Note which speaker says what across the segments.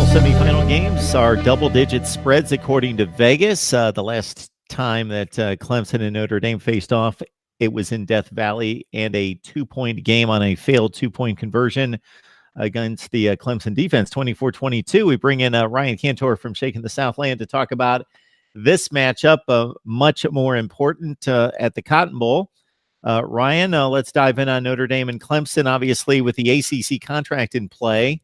Speaker 1: semifinal games are double-digit spreads according to Vegas. The last time that Clemson and Notre Dame faced off, it was in Death Valley, and a two-point game on a failed two-point conversion against the Clemson defense, 24-22. We bring in Ryan Cantor from Shaking the Southland to talk about this matchup, much more important at the Cotton Bowl. Ryan, let's dive in on Notre Dame and Clemson. Obviously, with the ACC contract in play,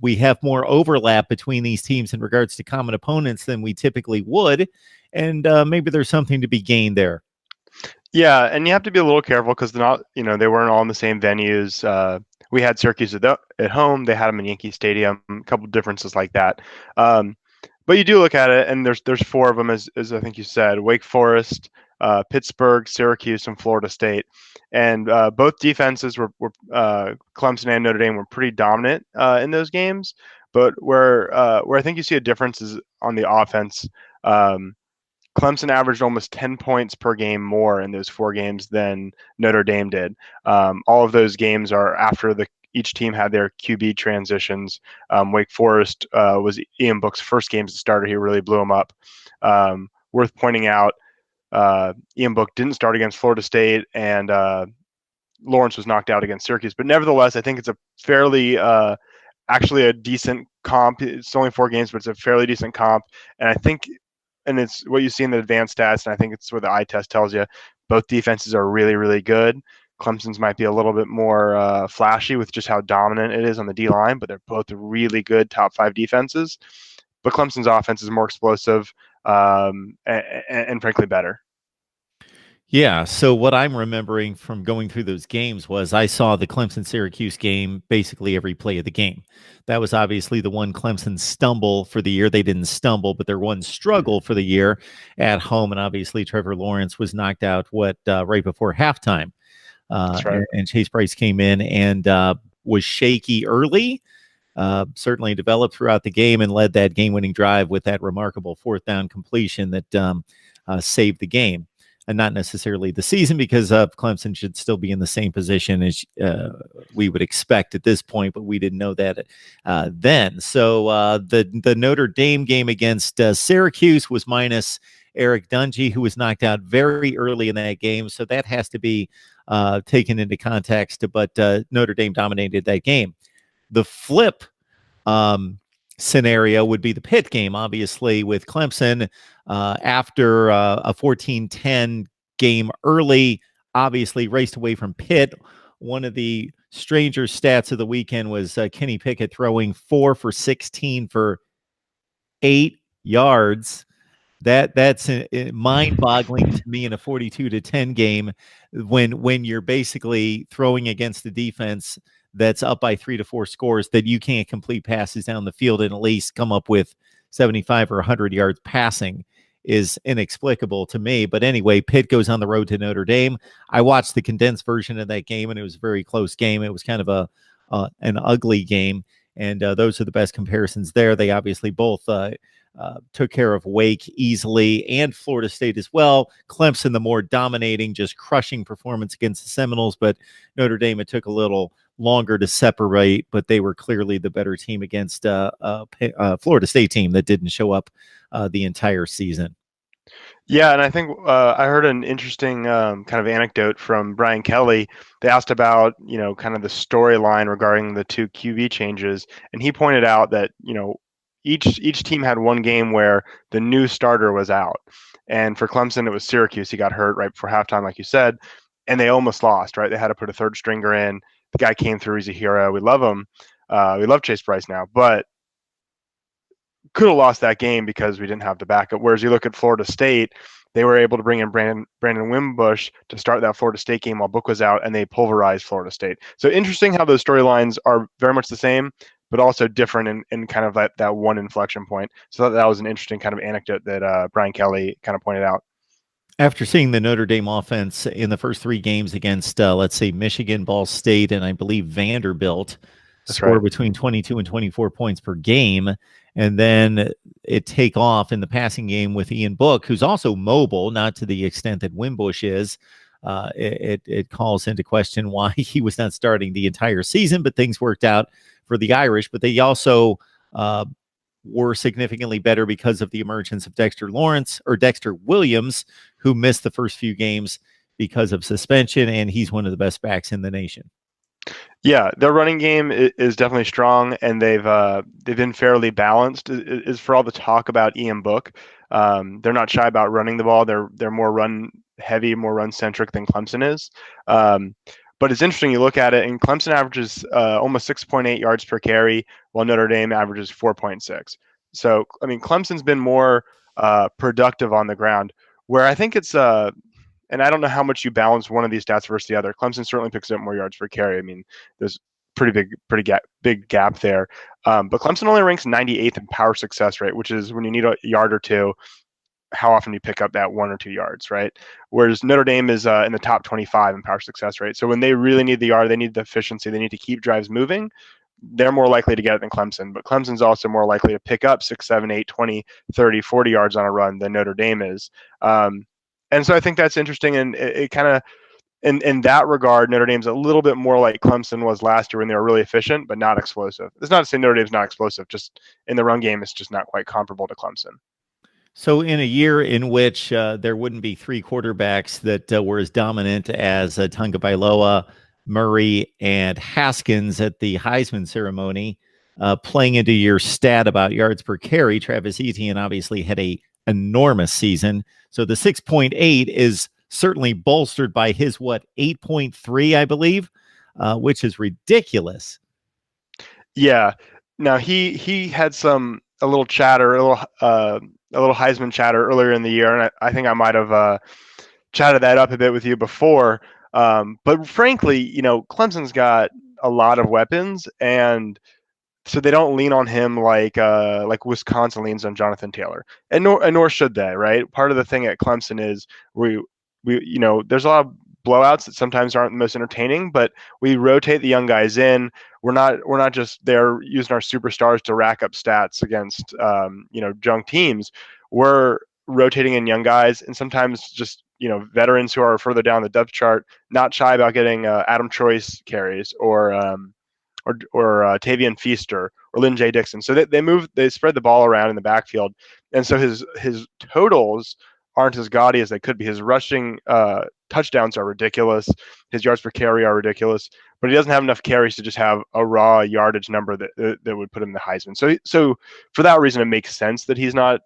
Speaker 1: we have more overlap between these teams in regards to common opponents than we typically would, and maybe there's something to be gained there.
Speaker 2: Yeah, and you have to be a little careful because they're not, they weren't all in the same venues. We had Syracuse at home; they had them in Yankee Stadium. A couple of differences like that. But you do look at it, and there's four of them, as I think you said: Wake Forest, Pittsburgh, Syracuse, and Florida State. And both defenses were Clemson and Notre Dame were pretty dominant in those games. But where I think you see a difference is on the offense. Clemson averaged almost 10 points per game more in those four games than Notre Dame did. All of those games are after each team had their QB transitions. Wake Forest was Ian Book's first game as a starter. He really blew him up. Worth pointing out, Ian Book didn't start against Florida State, and Lawrence was knocked out against Syracuse. But nevertheless, I think it's a fairly actually a decent comp. It's only four games, but it's a fairly decent comp. And I think, and it's what you see in the advanced stats, and I think it's what the eye test tells you, both defenses are really, really good. Clemson's might be a little bit more flashy with just how dominant it is on the D-line, but they're both really good top five defenses. But Clemson's offense is more explosive and frankly better.
Speaker 1: Yeah, so what I'm remembering from going through those games was I saw the Clemson-Syracuse game basically every play of the game. That was obviously the one Clemson stumble for the year. They didn't stumble, but their one struggle for the year at home. And obviously Trevor Lawrence was knocked out right before halftime.
Speaker 2: That's right.
Speaker 1: And Chase Brice came in and was shaky early, certainly developed throughout the game and led that game-winning drive with that remarkable fourth down completion that saved the game. And not necessarily the season, because Clemson should still be in the same position as we would expect at this point, but we didn't know that then. So the Notre Dame game against Syracuse was minus Eric Dungy, who was knocked out very early in that game. So that has to be taken into context, but Notre Dame dominated that game. The flip scenario would be the Pitt game, obviously, with Clemson after a 14-10 game early, obviously raced away from Pitt. One of the stranger stats of the weekend was Kenny Pickett throwing 4 for 16 for 8 yards. That's mind-boggling to me in a 42-10 game when you're basically throwing against the defense that's up by 3 to 4 scores, that you can't complete passes down the field and at least come up with 75 or 100 yards passing is inexplicable to me. But anyway, Pitt goes on the road to Notre Dame. I watched the condensed version of that game, and it was a very close game. It was kind of an ugly game, and those are the best comparisons there. They obviously both took care of Wake easily, and Florida State as well. Clemson, the more dominating, just crushing performance against the Seminoles, but Notre Dame, it took a little longer to separate, but they were clearly the better team against Florida State team that didn't show up the entire season.
Speaker 2: Yeah, and I think I heard an interesting kind of anecdote from Brian Kelly. They asked about, kind of the storyline regarding the two QB changes, and he pointed out that, each team had one game where the new starter was out. And for Clemson, it was Syracuse. He got hurt right before halftime, like you said, and they almost lost, right? They had to put a third stringer in. The guy came through. He's a hero. We love him. We love Chase Brice now, but could have lost that game because we didn't have the backup. Whereas you look at Florida State, they were able to bring in Brandon Wimbush to start that Florida State game while Book was out, and they pulverized Florida State. So interesting how those storylines are very much the same, but also different in kind of that one inflection point. So that was an interesting kind of anecdote that Brian Kelly kind of pointed out.
Speaker 1: After seeing the Notre Dame offense in the first 3 games against, let's say, Michigan, Ball State, and I believe Vanderbilt, score between 22 and 24 points per game, and then it take off in the passing game with Ian Book, who's also mobile, not to the extent that Wimbush is. It calls into question why he was not starting the entire season, but things worked out for the Irish. But they also uh, were significantly better because of the emergence of Dexter Williams, who missed the first few games because of suspension, and he's one of the best backs in the nation.
Speaker 2: Yeah, their running game is definitely strong, and they've been fairly balanced. Is for all the talk about Ian Book, they're not shy about running the ball. They're more run heavy, more run centric than Clemson is. But it's interesting. You look at it, and Clemson averages almost 6.8 yards per carry, while Notre Dame averages 4.6. So I mean, Clemson's been more productive on the ground. Where I think it's and I don't know how much you balance one of these stats versus the other. Clemson certainly picks up more yards per carry. I mean, there's big gap there. But Clemson only ranks 98th in power success rate, which is when you need a yard or two, how often you pick up that 1 or 2 yards, right? Whereas Notre Dame is in the top 25 in power success rate. So when they really need the yard, they need the efficiency, they need to keep drives moving. They're more likely to get it than Clemson, but Clemson's also more likely to pick up 6, 7, 8, 20, 30, 40 yards on a run than Notre Dame is. And so I think that's interesting, and it kind of, in that regard, Notre Dame's a little bit more like Clemson was last year when they were really efficient but not explosive. It's not to say Notre Dame's not explosive, just in the run game, it's just not quite comparable to Clemson.
Speaker 1: So in a year in which there wouldn't be 3 quarterbacks that were as dominant as Tonga Bailoa, Murray, and Haskins at the Heisman ceremony, playing into your stat about yards per carry, Travis Etienne obviously had a enormous season. So the 6.8 is certainly bolstered by his 8.3, I believe, which is ridiculous.
Speaker 2: Yeah. Now he had a little chatter, a little Heisman chatter earlier in the year, and I think I might have chatted that up a bit with you before. But frankly, Clemson's got a lot of weapons, and so they don't lean on him like Wisconsin leans on Jonathan Taylor, and nor should they, right? Part of the thing at Clemson is we there's a lot of blowouts that sometimes aren't the most entertaining, but we rotate the young guys in. We're not just there using our superstars to rack up stats against junk teams. We're rotating in young guys, and sometimes just veterans who are further down the depth chart, not shy about getting Adam Choice carries or Tavian Feaster or Lynn J. Dixon. So they spread the ball around in the backfield, and so his totals aren't as gaudy as they could be. His rushing touchdowns are ridiculous. His yards per carry are ridiculous, but he doesn't have enough carries to just have a raw yardage number that would put him in the Heisman. So for that reason, it makes sense that he's not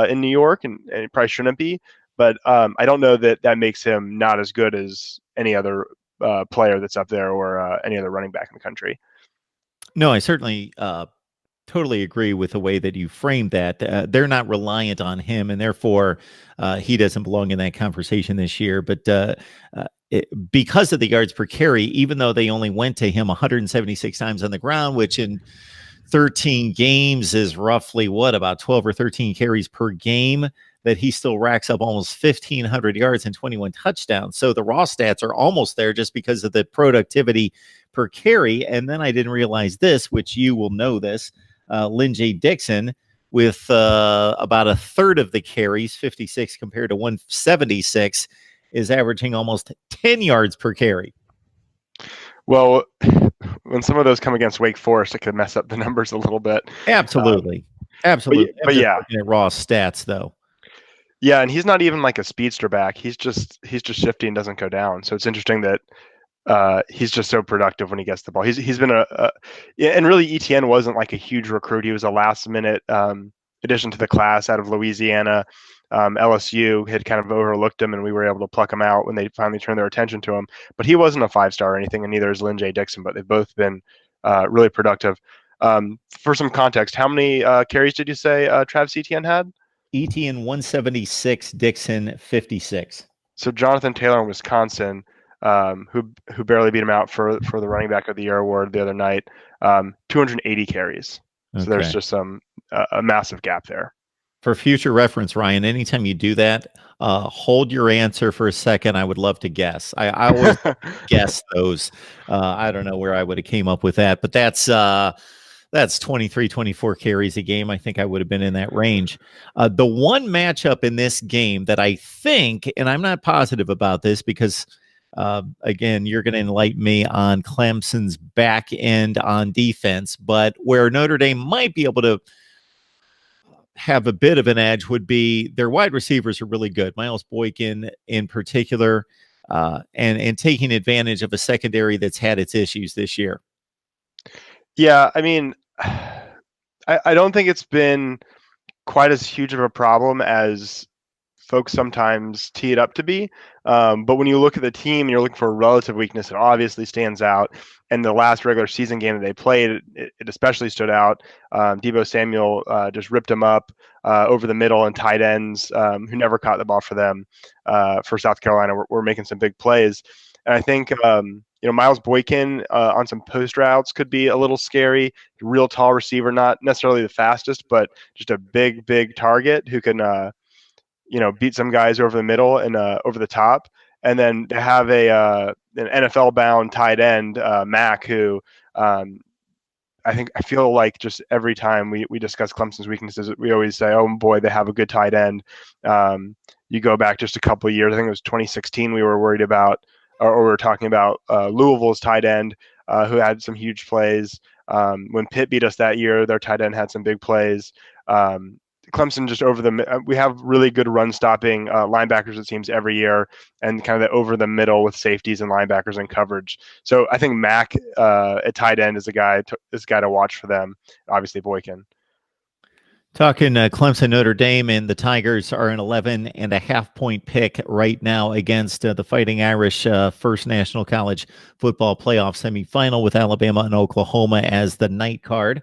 Speaker 2: in New York, and he probably shouldn't be. But I don't know that makes him not as good as any other player that's up there or any other running back in the country.
Speaker 1: No, I certainly totally agree with the way that you framed that. They're not reliant on him, and therefore he doesn't belong in that conversation this year. But because of the yards per carry, even though they only went to him 176 times on the ground, which in 13 games is roughly about 12 or 13 carries per game, that he still racks up almost 1,500 yards and 21 touchdowns. So the raw stats are almost there just because of the productivity per carry. And then I didn't realize this, which you will know this, Lynn J. Dixon with about a third of the carries, 56 compared to 176, is averaging almost 10 yards per carry.
Speaker 2: Well, when some of those come against Wake Forest, it could mess up the numbers a little bit.
Speaker 1: Absolutely. Absolutely.
Speaker 2: But yeah.
Speaker 1: Looking at raw stats, though.
Speaker 2: Yeah, and he's not even like a speedster back. He's just shifty and doesn't go down. So it's interesting that he's just so productive when he gets the ball. He's been and really Etienne wasn't like a huge recruit. He was a last minute addition to the class out of Louisiana. LSU had kind of overlooked him, and we were able to pluck him out when they finally turned their attention to him. But he wasn't a 5-star or anything, and neither is Lynn J. Dixon. But they've both been really productive. For some context, how many carries did you say Travis Etienne had?
Speaker 1: Etienne 176, Dixon 56.
Speaker 2: So Jonathan Taylor in Wisconsin, who barely beat him out for the running back of the year award the other night, 280 carries. So there's just a massive gap there.
Speaker 1: For future reference, Ryan, anytime you do that, hold your answer for a second. I would love to guess. I always guess those. I don't know where I would have came up with that, but that's 23, 24 carries a game. I think I would have been in that range. The one matchup in this game that I think, and I'm not positive about this because Again, you're going to enlighten me on Clemson's back end on defense, but where Notre Dame might be able to have a bit of an edge would be their wide receivers are really good. Miles Boykin in particular, and taking advantage of a secondary that's had its issues this year.
Speaker 2: Yeah, I mean, I don't think it's been quite as huge of a problem as folks sometimes tee it up to be. But when you look at the team and you're looking for a relative weakness, it obviously stands out. And the last regular season game that they played, it especially stood out. Deebo Samuel just ripped them up over the middle, and tight ends who never caught the ball for them for South Carolina were making some big plays. And I think Miles Boykin on some post routes could be a little scary. Real tall receiver, not necessarily the fastest, but just a big target who can beat some guys over the middle and over the top. And then to have an NFL bound tight end, Mac, who I feel like just every time we discuss Clemson's weaknesses, we always say, oh boy, they have a good tight end. You go back just a couple of years, I think it was 2016, we were worried about, or we were talking about Louisville's tight end who had some huge plays. When Pitt beat us that year, their tight end had some big plays. Clemson just we have really good run stopping linebackers, it seems, every year, and kind of the over the middle with safeties and linebackers and coverage. So I think Mac at tight end is a guy to watch for them. Obviously Boykin.
Speaker 1: Talking Clemson, Notre Dame, and the Tigers are an 11.5-point pick right now against the Fighting Irish first National College Football Playoff semifinal with Alabama and Oklahoma as the night card.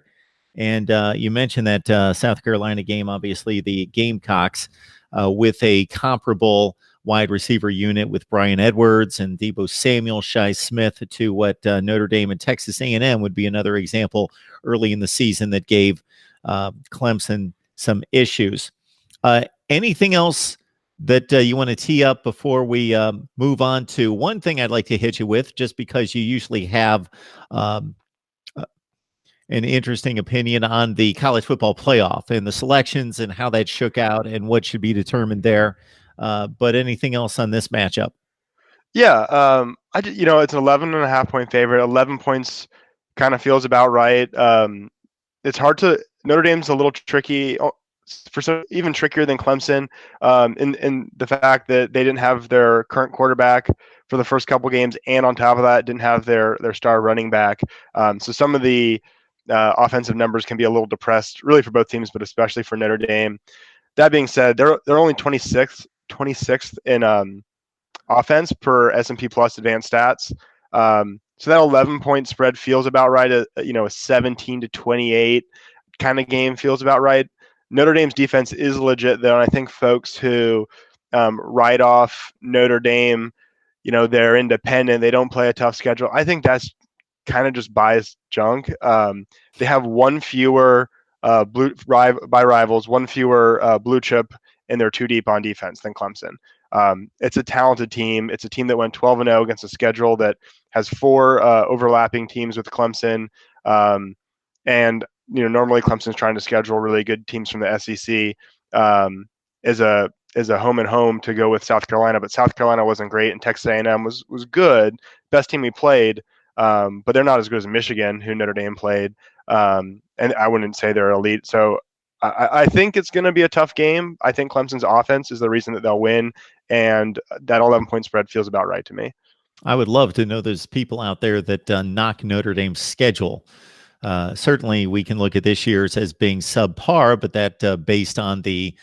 Speaker 1: And you mentioned that South Carolina game, obviously the Gamecocks with a comparable wide receiver unit with Brian Edwards and Deebo Samuel, Shi Smith to what Notre Dame and Texas A&M would be another example early in the season that gave Clemson some issues. Anything else that you want to tee up before we move on to one thing I'd like to hit you with, just because you usually have an interesting opinion on the college football playoff and the selections and how that shook out and what should be determined there. But anything else on this matchup?
Speaker 2: Yeah, it's an 11.5-point favorite. 11 points kind of feels about right. It's hard to. Notre Dame's a little tricky, even trickier than Clemson, in the fact that they didn't have their current quarterback for the first couple games, and on top of that, didn't have their star running back. So some of the offensive numbers can be a little depressed, really for both teams, but especially for Notre Dame. That being said, they're only 26th in offense per S&P Plus advanced stats. So that 11-point spread feels about right. A 17-28 kind of game feels about right. Notre Dame's defense is legit, though, and I think folks who write off Notre Dame, they're independent, they don't play a tough schedule, I think that's kind of just biased junk. They have one fewer by rivals, one fewer blue chip in their two deep on defense than Clemson. It's a talented team. It's a team that went 12-0 against a schedule that has four overlapping teams with Clemson. And normally Clemson's trying to schedule really good teams from the SEC as a home and home to go with South Carolina, but South Carolina wasn't great, and Texas A&M was good, best team we played. But they're not as good as Michigan, who Notre Dame played, and I wouldn't say they're elite. So I think it's going to be a tough game. I think Clemson's offense is the reason that they'll win, and that 11-point spread feels about right to me.
Speaker 1: I would love to know there's people out there that knock Notre Dame's schedule. Certainly, we can look at this year's as being subpar, but that based on the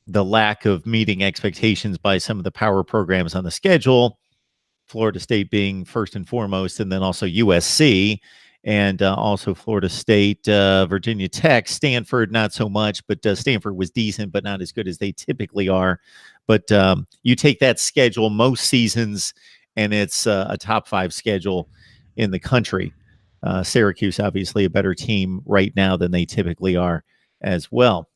Speaker 1: lack of meeting expectations by some of the power programs on the schedule, Florida State being first and foremost, and then also USC, and also Florida State, Virginia Tech, Stanford, not so much, but Stanford was decent, but not as good as they typically are. But you take that schedule most seasons, and it's a top 5 schedule in the country. Syracuse, obviously, a better team right now than they typically are as well.